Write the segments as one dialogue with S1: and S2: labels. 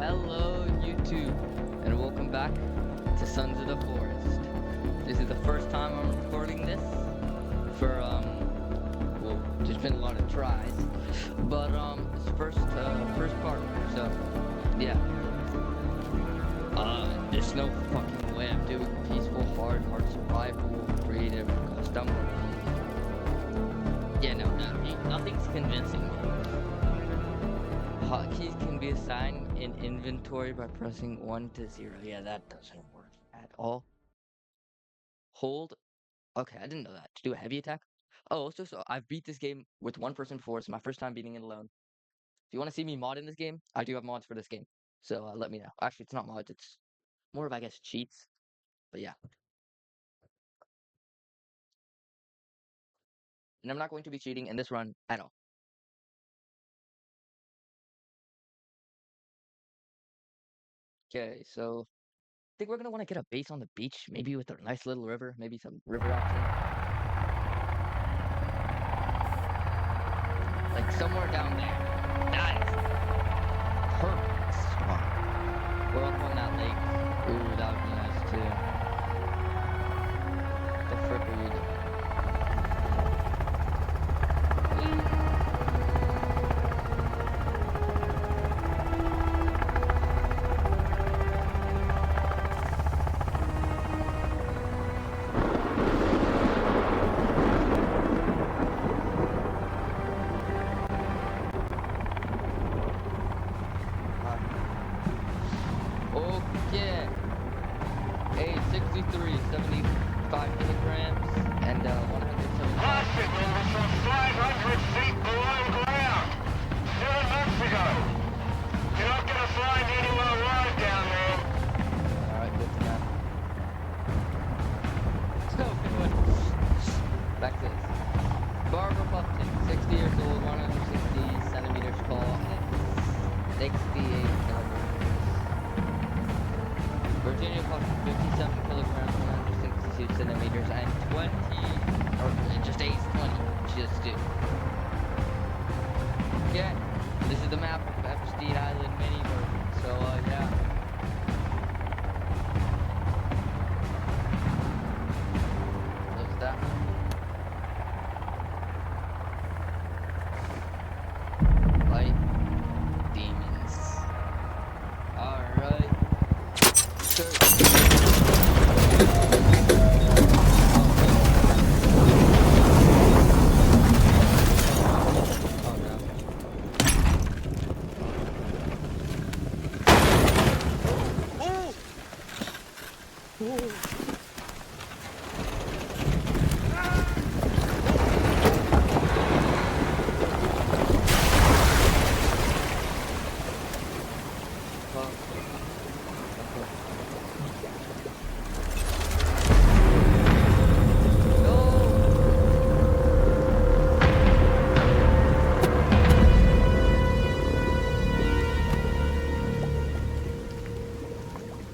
S1: Hello, YouTube, and welcome back to Sons of the Forest. This is the first time I'm recording this for, well, there's been a lot of tries, but, it's first part, so, yeah. There's no fucking way I'm doing peaceful, hard survival, creative, custom. Yeah, nothing's convincing me. Hotkeys can be assigned in inventory by pressing 1 to 0. Yeah, that doesn't work at all. Hold. Okay, I didn't know that. To do a heavy attack? Oh, also, so I've beat this game with one person before. It's my first time beating it alone. If you want to see me mod in this game, I do have mods for this game. So let me know. Actually, it's not mods. It's more of, I guess, cheats. But yeah. And I'm not going to be cheating in this run at all. Okay, so I think we're going to want to get a base on the beach. Maybe with a nice little river. Maybe some river action. Like somewhere down there. That is perfect spot. We're up on that lake. Ooh, that would be nice too. The frick are you doing? Okay. A 63, 75 kilograms, and 175.
S2: Bicycle was from 500 feet below ground 7 months ago. You're not going to find anyone alive down there.
S1: Alright, good to know. So, anyway, back to this. Barbara Buffton, 60 years old, 160 centimeters tall, and 68 kilograms. Virginia Buffton, 57 kilograms, 162 centimeters, and 20, or just age 20, just do. Yeah, this is the map of Epstein Island mini version, so, yeah. Close that. Light demons. Alright.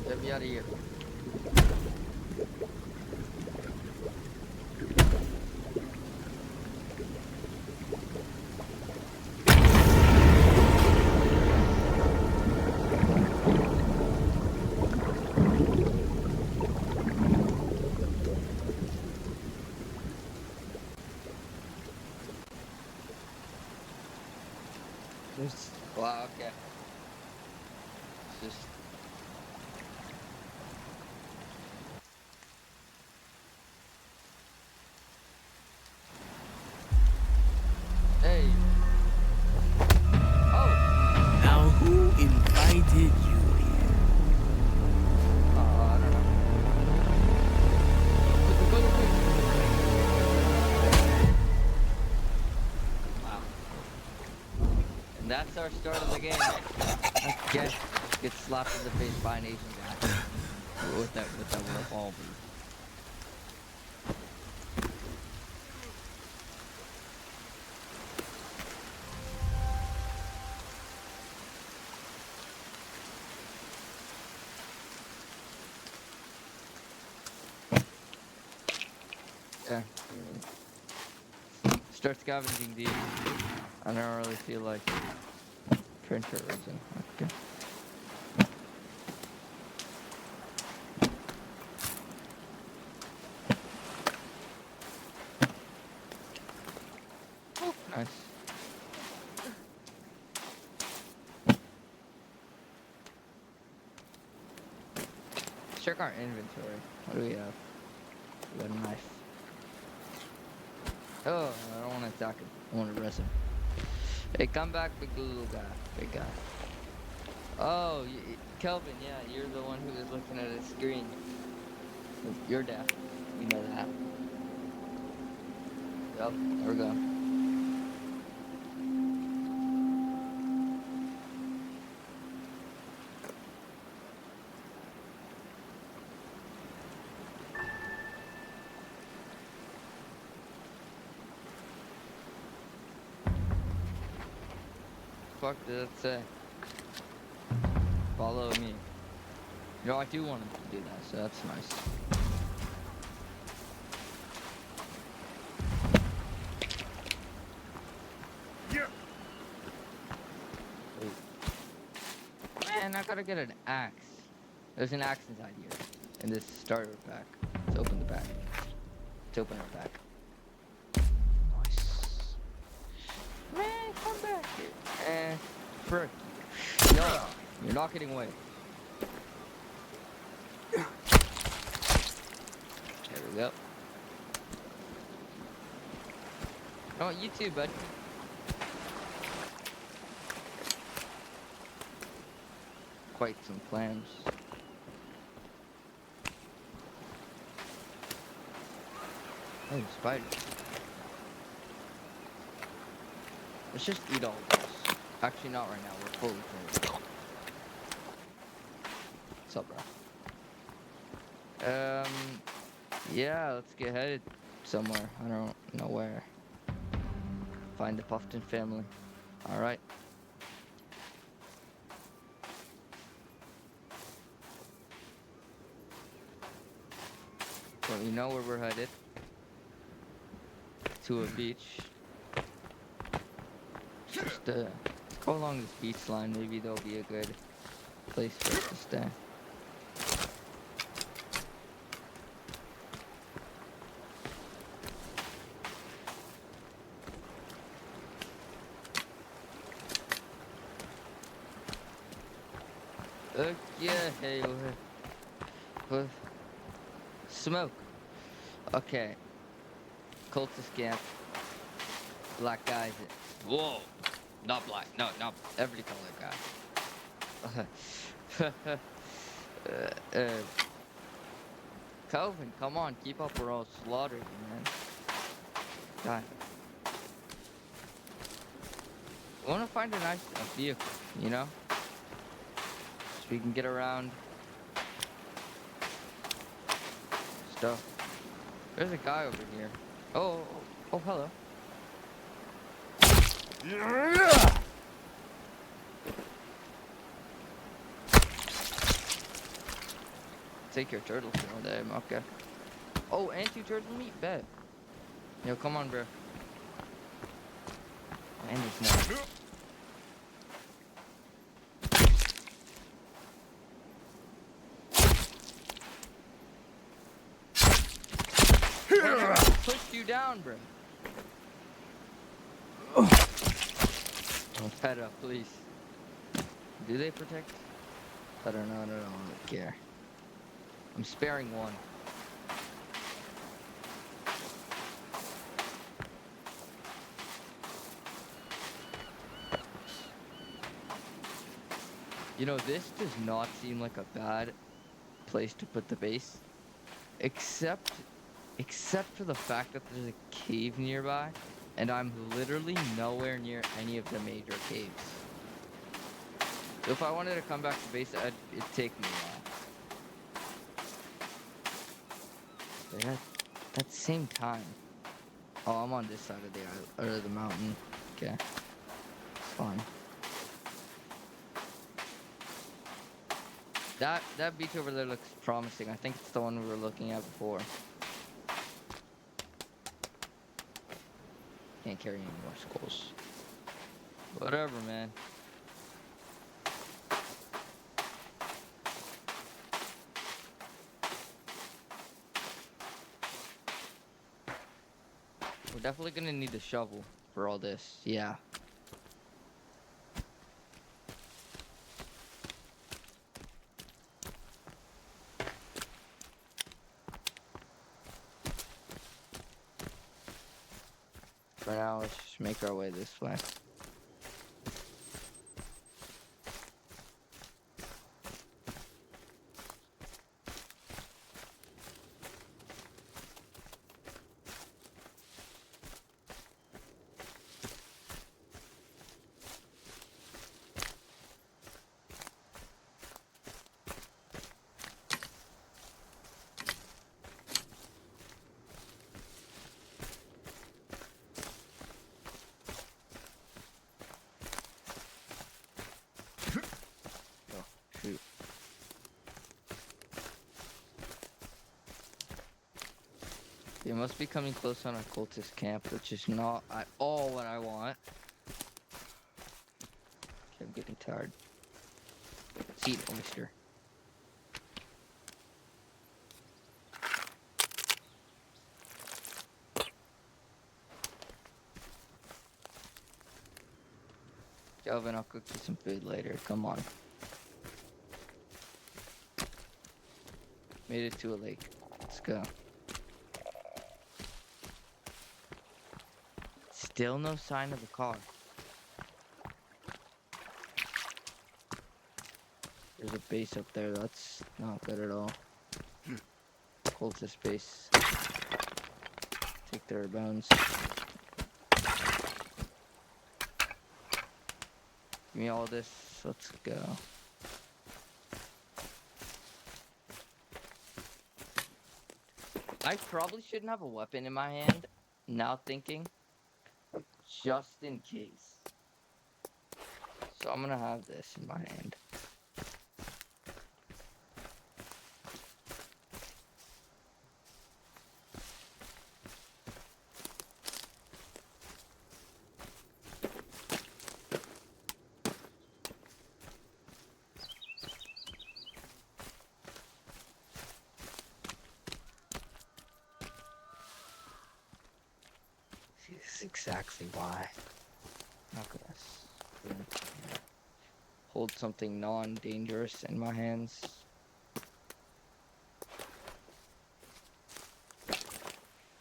S1: Get me out of here. Wow, okay. It's just hey. Oh.
S3: Now, who invited you here?
S1: I don't know. Wow. And that's our start of the game. Okay. Get slapped in the face by an Asian guy with that revolver. Yeah. Start scavenging these. I don't really feel like printer resin. Okay. Let's check our inventory. What do we have? We got a knife. Oh, I don't want to attack him. I want to arrest him. Hey, come back, big little guy. Big guy. Oh, Kelvin, yeah, you're the one who was looking at his screen. You're deaf. We know that. Yep, there we go. Fuck did it say? Follow me. You know, I do want him to do that, so that's nice.
S2: Yeah.
S1: Man, I gotta get an axe. There's an axe inside here. In this starter pack. Let's open the pack. Let's open our pack. Nice. Man, come back here. Frick. No, you're not getting away. There we go. Oh, you too, bud. Quite some clams. Oh, spiders. Let's just eat all of this. Actually, not right now. We're fully full. What's up, bro? Yeah, let's get headed somewhere. I don't know where. Find the Puffton family. Alright. Well, you know where we're headed. To a beach. Just go along this beach line. Maybe there'll be a good place for us to stay. Okay, smoke. Okay. Cultist camp. Black guys. Whoa. Not black. No, not every color guy. Calvin, come on, keep up or I'll slaughter you, man. God. I want to find a nice vehicle, you know? So we can get around. Stuff. There's a guy over here. Oh, hello.
S2: Yeah.
S1: Take your turtle shell, damn, okay. Oh, and 2 turtle meat, bet. Yo, come on, bro. And it's no. Pushed you down, bro. Oh, pet up, please. Do they protect? I don't know, I don't care. I'm sparing one. You know, this does not seem like a bad place to put the base. Except for the fact that there's a cave nearby, and I'm literally nowhere near any of the major caves. So if I wanted to come back to base, it'd take me a while. But at the same time, oh, I'm on this side of the island, or the mountain. Okay, it's fine. That beach over there looks promising. I think it's the one we were looking at before. Can't carry any more skulls. Whatever, man. We're definitely gonna need a shovel for all this. Yeah. For now, let's just make our way this way. Oh, shoot. They must be coming close on our cultist camp, which is not at all what I want. Okay, I'm getting tired. Seed oyster. Kelvin, I'll cook you some food later. Come on. Made it to a lake. Let's go. Still no sign of the car. There's a base up there. That's not good at all. Cultist base. Take their bones. Give me all this. Let's go. I probably shouldn't have a weapon in my hand. Now thinking. Just in case. So I'm gonna have this in my hand. See, this is exactly why. Not gonna hold something non-dangerous in my hands.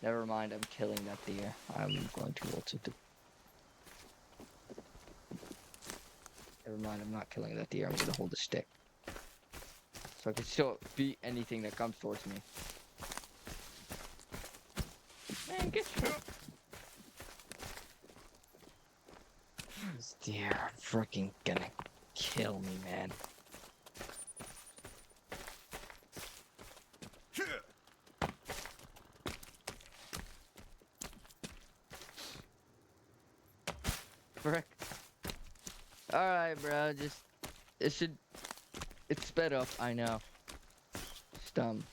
S1: Never mind, I'm killing that deer. I'm going to hold something. Never mind, I'm not killing that deer. I'm gonna hold a stick. So I can still beat anything that comes towards me. Man, get you. This deer freaking gonna kill me, man. Frick. Alright, bro, it's sped up, I know. Dumb.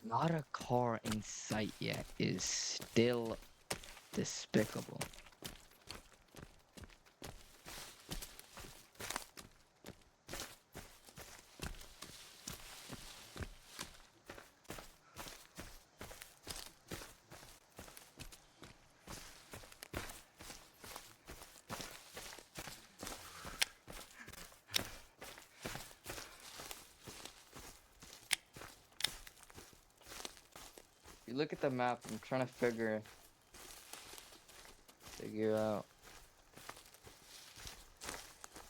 S1: Not a car in sight yet is still despicable. You look at the map, I'm trying to figure out.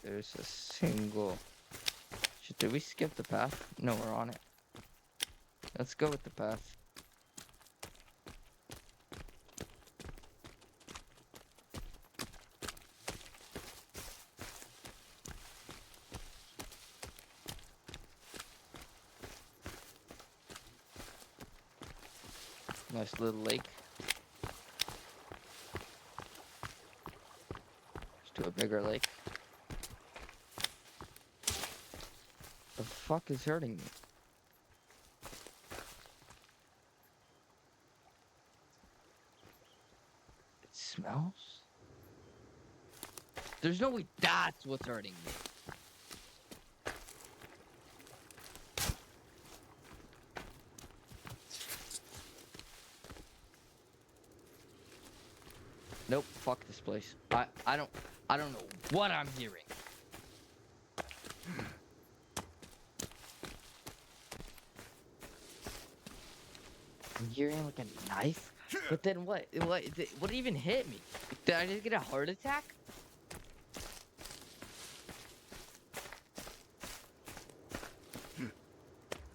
S1: There's a single. Shit, did we skip the path? No, we're on it. Let's go with the path. Nice little lake. Just to a bigger lake. The fuck is hurting me? It smells? There's no way that's what's hurting me. Nope, fuck this place. I don't know what I'm hearing. I'm hearing like a knife. But then what? What even hit me? Did I just get a heart attack?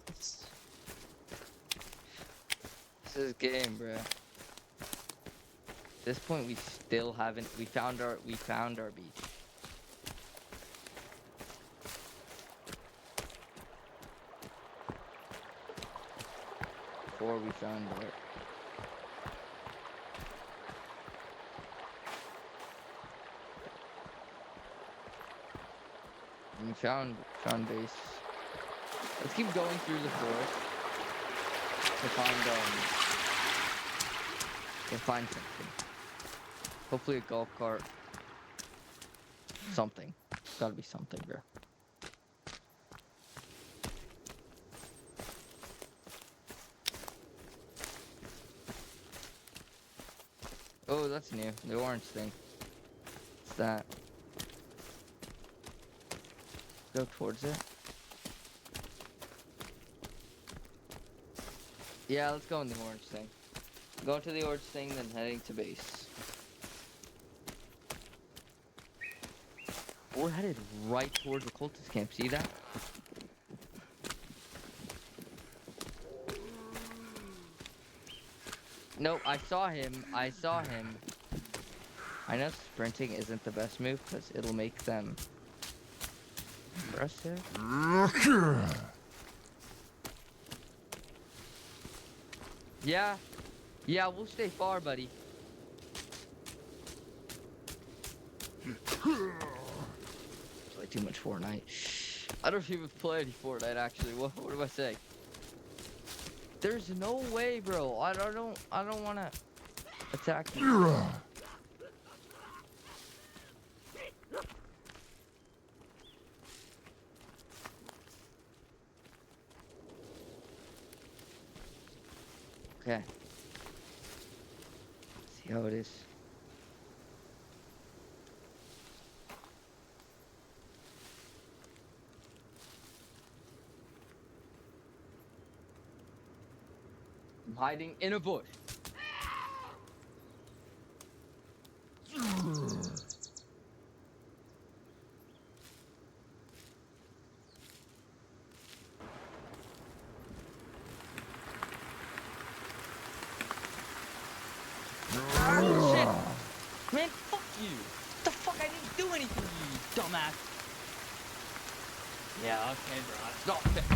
S1: This this is game, bro. At this point, we still haven't. We found our beach. Before we found it. We found base. Let's keep going through the forest to find something. Hopefully a golf cart. Something. It's gotta be something, bro. Oh, that's new. The orange thing. What's that? Go towards it. Yeah, let's go in the orange thing. Go to the orange thing, then heading to base. We're headed right towards the cultist camp. See that? Nope, I saw him. I saw him. I know sprinting isn't the best move because it'll make them aggressive. Yeah. Yeah, we'll stay far, buddy. Play too much Fortnite. I don't even play any Fortnite actually. What do I say? There's no way, bro. I don't wanna attack you. Okay. See how it is. I'm hiding in a bush. Shit! Man, fuck you! What the fuck? I didn't do anything, you dumbass! Yeah, okay, bro. That's not fair.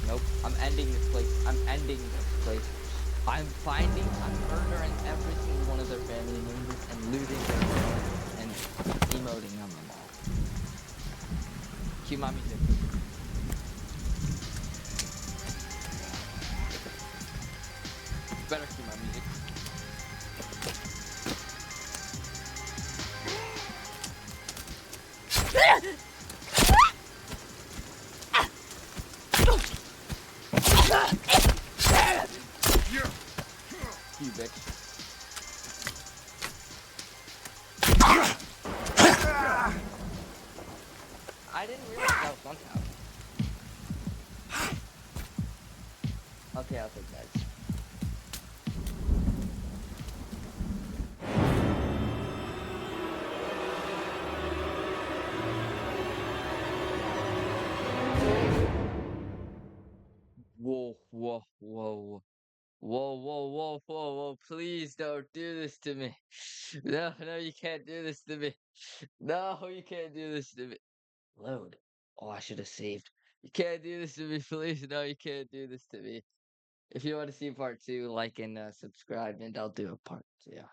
S1: Nope. I'm ending this place. I'm ending this place. I'm murdering every single one of their family members and looting their clothes and emoting on them all. Cue my music. Better cue my music. You bitch. I didn't realize that was one tower. Okay, I'll take that. Whoa, whoa, whoa. Whoa, whoa, whoa, whoa, whoa, please don't do this to me. No, no, you can't do this to me. No, you can't do this to me. Load. Oh, I should have saved. You can't do this to me, please. No, you can't do this to me. If you want to see part two, like and subscribe, and I'll do a part two.